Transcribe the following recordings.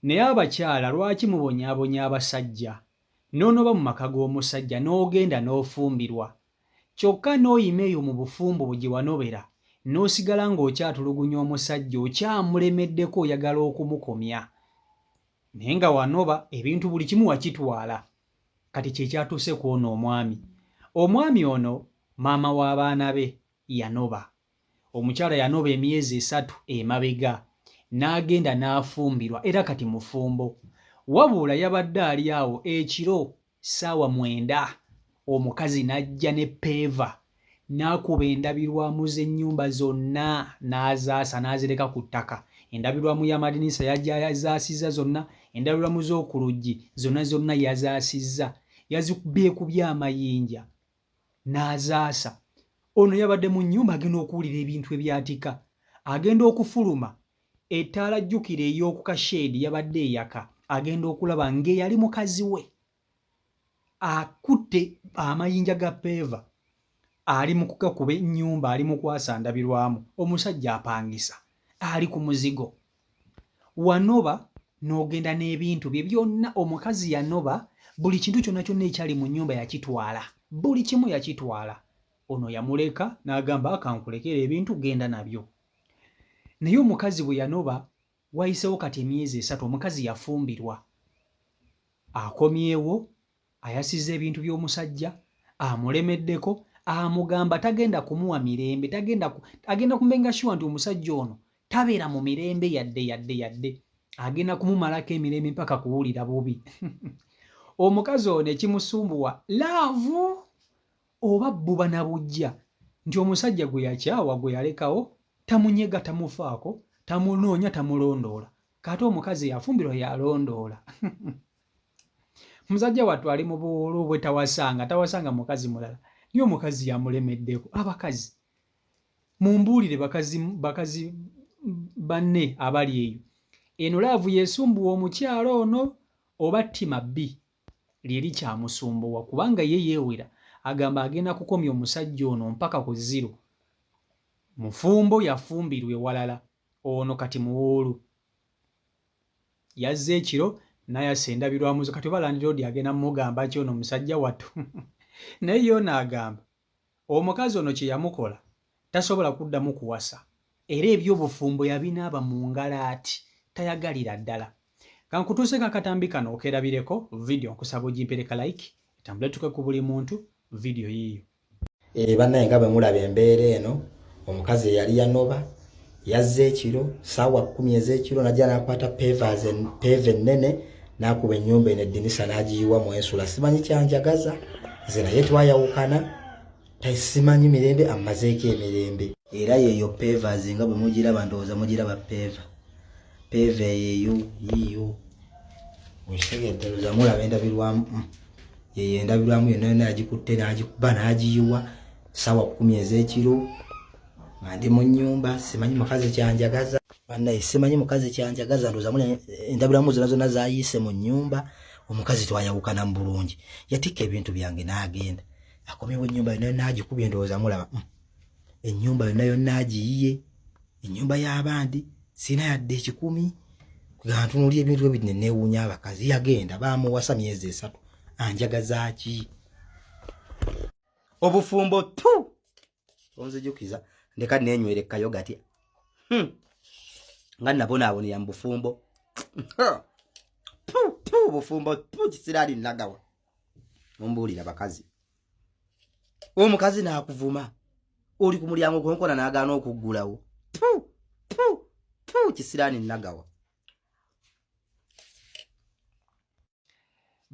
naye abakyala lwaki mubonyaabonya abasajja n'onoba mu maka g'omusajja n'ogenda n'ofumbirwa kyokka n'oyima eyo mu bufumbo bwe gye wanobera n'osigala ng'okyatulugunya omusajja okyamulemeddeko oyagala okumukomya naye nga wanoba ebintu buli kimu wakitwala kati kye kyatuuse ku ono omwami ono maama w'abaana be yanoba omukyala yanoba emyezi 3 emabega n'agenda n'afumbirwa era kati mufumbo wabula yabadde ali awo ekiro ssaawa 9 omukazi n'ajja ne peeva n'akuba endabirwamu z'ennyumba zonna n'azaasa n'azireka ku ttaka endabirwamu y'amadinisa yajja yazaasizza zonna endabirwamu z'oku luggi zonna yazaasizza yazikubyekubya amayinja n'azaasa ono yabadde mu nnyumba agenda okuwulira ebintu ebyatika agenda okufuluma ettaala jjukira ey'oku kasheedi yabadde eyaka agenda okulaba ng'eyali mukazi we akutte amayinja ga peeva ali mu kugakuba ennyumba ali mu kwasa ndabirwamu omusajja apangisa ali ku muzigo wanoba n'ogenda n'ebintu bye byonna omukazi yanoba buli kintu kyonna ekyali mu nnyumba yakitwala buli kimu yakitwala ono yamuleka n'agamba akankulekera ebintu genda nabyo naye omukazi bwe yanoba wayisewo kati emyezi 3 omukazi yafumbirwa akomyewo ayasizza ebintu by'omusajja amulemeddeko amugamba tagenda kumuwa mirembe agenda kumbenga sure nti omusajja ono tabeera mu mirembe yadde agenda kumumalako emirembe mpaka kuwulira bubi omukazi ono ekimusumbuwa laavu oba bbuba na bujja nti omusajja gwe yakyawa gwe yalekawo tamunyega tamufaako tamunoonya tamulondoola kati omukazi yafumbirwa yalondoola musajja wattu ali mu buwolo bwe tawasanga mukazi mulala niyo omukazi yamulemeddeko abakazi mumbuulire bakazi banne abali eyo eno laavu yeesumbuwa omukyalo ono oba ttima bbi lyeri kyamusumbuwa kubanga ye yeewera agamba agenda kukomya omusajja ono mpaka ku 0 mufumbo yafumbirwa ewalala ono kati muwuulu yazze ekiro n'ayasa endabirwamu kati oba landiroodi agenda mumugamba ki ono omusajja wattu naye yo n'agamba omukazi ono kye yamukola tasobola kuddamu kuwasa era eby'obufumbo yabinaaba mu ngalaati tayagalira ddala kankutuuseko akatambi kano okerabireko vidiyo nkusaba ogimpereka like etambule tuke ku buli muntu vidiyo yiiyo bannaye nga bwe mulaba embeera eno omukazi eyali yanoba yazze ekiro ssaawa 10 ez'ekiro najja n'akwata peeva ennene n'akuba ennyumba eno eddinisa n'agiyiwamu ensula simanyi kyanjagaza nze naye twayawukana simanyi mirembe amazeeko emirembe era yeeyo peevas nga bwe mugiraba ndowooza mugiraba peeva eyo yiiyo mukitegedde ndowooza mulaba endabirwamu yeeyo endabirwamu yonna yagikutte n'agikuba n'agiyiwa ssaawa 10 ez'ekiro nga ndi mu nnyumba simanyi mukazi kyanjagaza bannaye simanyi mukazi kyanjagaza ndowooza endabirwamu zonna zayiise mu nnyumba omukazi twayawukana mu bulungi yatikka ebintu byange n'agenda akomyewo ennyumba yonna n'agikubye ndowooza mulaba ennyumba yonna agiyiye ennyumba y'abandi sina yadde 10 kuga ntunuulya ebintu ebyo neewuunya abakazi yagenda baamuwasa myezi 3 anjagaza ki obufumbo tu onzijukiza ndeka neenywera ekayogati nga nabonaabonera mu bufumbo obufumbo kisiraali nagawa ombuulira bakazi omukazi n'akuvuma oli ku mulyango gwonkona n'agaana okuggulawo kisiraani nagawa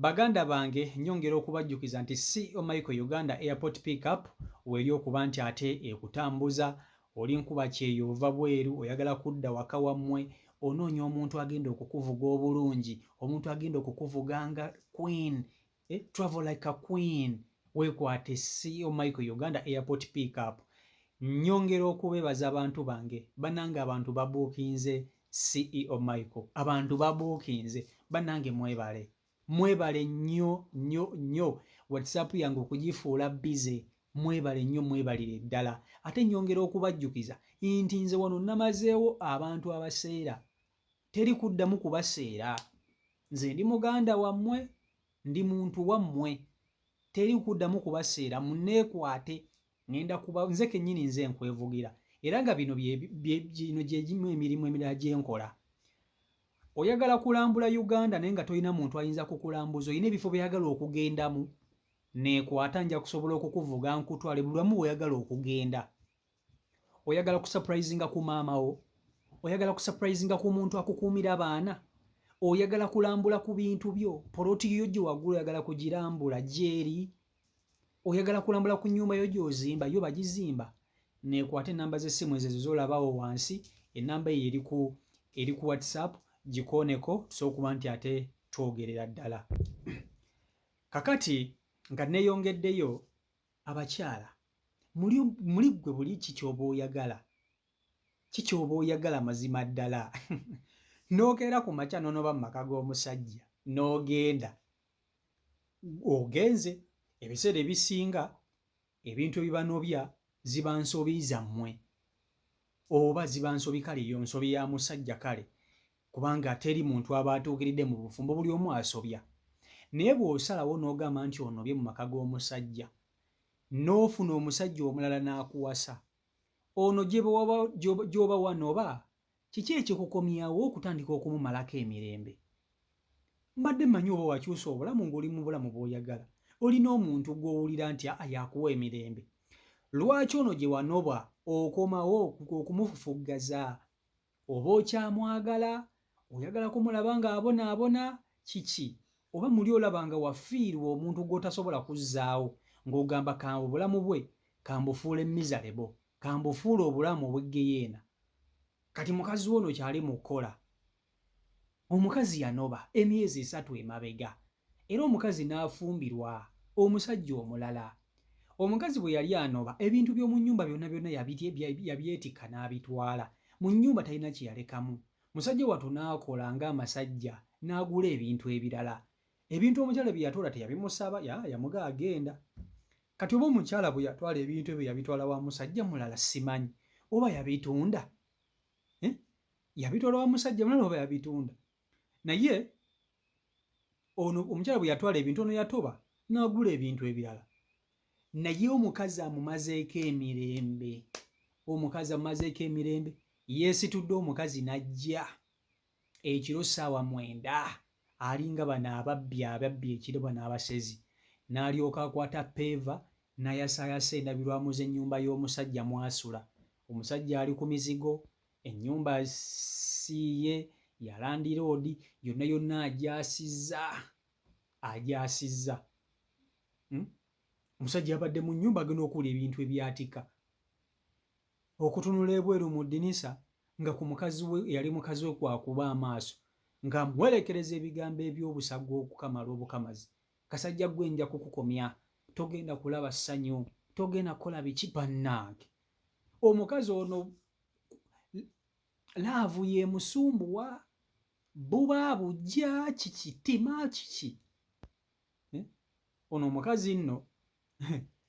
baganda bange nyongera okubajjukiza nti CEO Michael Uganda Airport Pickup weri okuba nti ate ekutambuza oli nkuba kyeyo ova bweru oyagala kudda waka wammwe onoonya omuntu agenda okukuvuga obulungi omuntu agenda okukuvuga nga queen travel like a queen weekwate CEO Michael Uganda Airport Pickup nyongera okubebaza abantu bange banange abantu babuukinze CEO Michael abantu babuukinze banange mwebale nnyo WhatsApp yange okugifuula busy mwebale nnyo mwebalire ddala ate nyongera okubajjukiza nti nze wano namazeewo abantu abaseera teri kuddamu kubaseera. Nze ndi muganda wammwe, ndi muntu wammwe, teri kuddamu kubaseera. Munneekwate, ngenda kuba nze kennyini nze nkwevugira. Era nga bino gino gye gimu emirimu emirala gye nkola. Oyagala kulambula Uganda naye nga tolina muntu ayinza kukulambuza, olina ebifo byayagala okugendamu, neekwata nja kusobola okukuvuga nkutwale buli wamu oyagala okugenda. Oyagala kusurprisinga ku maama wo, oyagala kusurprisinga ku muntu akukuumira abaana, oyagala kulambula ku bintu byo, poloti yo gye waggulu oyagala kugirambula gyeri, oyagala kulambula ku nnyumba yo gy'ozimba yo bagizimba, neekwata ennamba z'essimu ezo z'olabawo wansi, ennamba eyo eri ku WhatsApp, gikooneko tusobola okuba nti ate twogerera ddala. Kakati nga neeyongeddeyo, abakyala muli ggwe buli kikyoba oyagala, kikyoba oyagala mazima ddala. N'okeera ku makya n'onoba mu maka g'omusajja n'ogenda, ogenze. Ebiseera ebisinga ebintu ebibanobya ziba nsobi zammwe, oba ziba nsobi kale yo nsobi ya musajja kale, kubanga teri muntu aba atuukiridde mu bufumbo, buli omu asobya. Naye bw'osalawo n'ogamba nti onobye mu maka g'omusajja, n'ofuna omusajja omulala n'akuwasa, ono gy'oba wanoba, kiki ekikukomyawo okutandika okumumalako emirembe? Mbadde mmanyi oba wakyusa obulamu ng'oli mu bulamu bw'oyagala, olina omuntu gw'owulira nti yakuwa emirembe. Lwaki ono gye wanoba okomawo okumufufuggaza? Oba okyamwagala, oyagala kumulaba ng'abonaabona, kiki? Oba muli olaba nga wafiirwa omuntu gw'otasobola kuzzaawo, ng'ogamba kamba obulamu bwe kambufuule miserable, kambufuule obulamu obw'eggeyeena. Kati mukazi ono kyali mu kkola, omukazi yanoba emyezi 3 emabega, era omukazi n'afumbirwa omusajja omulala. Omukazi bwe yali anoba, ebintu by'omu nnyumba byonna yabyetikka n'abitwala. Mu nnyumba talina kye yalekamu. Musajja wattu n'akola ng'amasajja n'agula ebintu ebirala. Ebintu omukyala bye yatwala teyabimusaba, yamuga agenda. Kati oba omukyala bwe yatwala ebintu ebyo yabitwala wa musajja mulala simanyi, oba yabitunda? Yabitwala wa musajja mulala oba yabitunda? Naye ono omukyala bwe yatwala ebintu, ono yatoba n'agula ebintu ebirala. Naye omukazi amumazeeko emirembe, omukazi amumazeeko emirembe, yeesitudde omukazi n'ajja ekiro ssaawa 9, alinga bano ababbi ekiro, bano abasezi, n'alyoka akwata peeva n'ayasaayasa endabirwamu z'ennyumba y'omusajja mw'asula. Omusajja ali ku mizigo, ennyumba siye ya landiroodi, yonna yonna agyasizza. Omusajja yabadde mu nnyumba agenda okula ebintu ebyatika, okutunula ebweru mu ddinisa nga ku mukazi we yali mukazi we kwakuba amaaso, ng'amuwerekereza ebigambo eby'obusago okukamala obukamazi. Kasajja gwe nja kukukomya, togenda kulaba ssanyu, togenda kukola biki bannange. Omukazi ono laavu ye musumbuwa, buba bujja kikitima kiki. Ono omukazi nno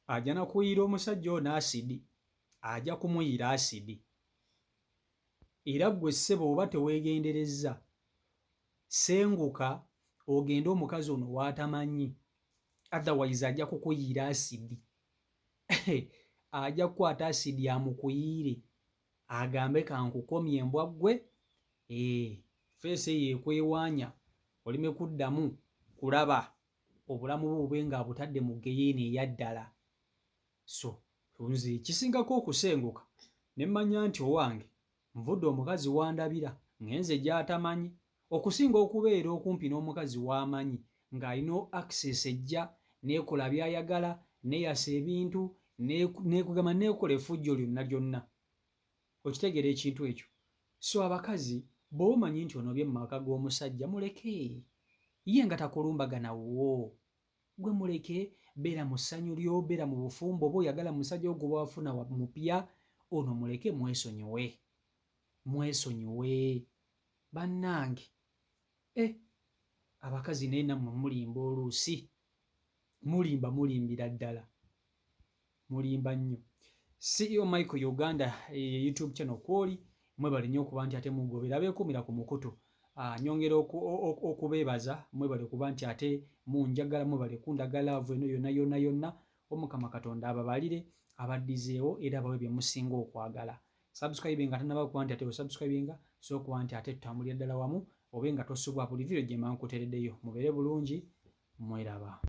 ajja na kuyiira omusajja ono asidi, ajja kumuyira asidi. Era ggwe ssebo oba teweegenderezza, senguka ogende omukazi ono w'atamanyi, otherwise ajja kukuyiira asidi. Ajja kukwata asidi amukuyiire, agambe kankukomye embwa ggwe, feesi eyo ekwewaanya, oleme kuddamu kulaba obulamu bwo bube nga abutadde mu geyeena eya ddala. So nze kisingako okusenguka ne mmanya nti owange nvudde omukazi wandabira, ngenze gy'atamanyi, okusinga okubeera okumpi n'omukazi w'amanyi ng'alina access ejja neekola by'ayagala, neeyasa ebintu, neekugamba neekola effujjo lyonna lyonna. Okitegeera ekintu ekyo? So abakazi bw'oba omanyi nti onobye mu maka g'omusajja, muleke. Ye nga takulumbagana wuwo, gwe muleke, beera mu ssanyu lyo, beera mu bufumbo bwo. Oyagala musajja ogwo bw'afuna mupya, ono muleke, mwesonyiwe bannange. Abakazi naye nammwe mulimba oluusi, mulimbira ddala, mulimba nnyo. CEO Michael Uganda, YouTube channel kwoli, mwebale nnyo okuba nti ate mugobera, abeekuumira ku mukutu nyongera okubeebaza mwebale kuba nti ate munjagala mwebale kundagala laavu eno yonna Omukama Katonda ababalire abaddizeewo era abawe bye musinga okwagala. Subscribe nga tanaba kuba nti ate osubscribinga so kuba nti ate tutambulira ddala wamu obe nga tosubwa buli video gye mba nkuteereddeyo. Mubeere bulungi, mweraba.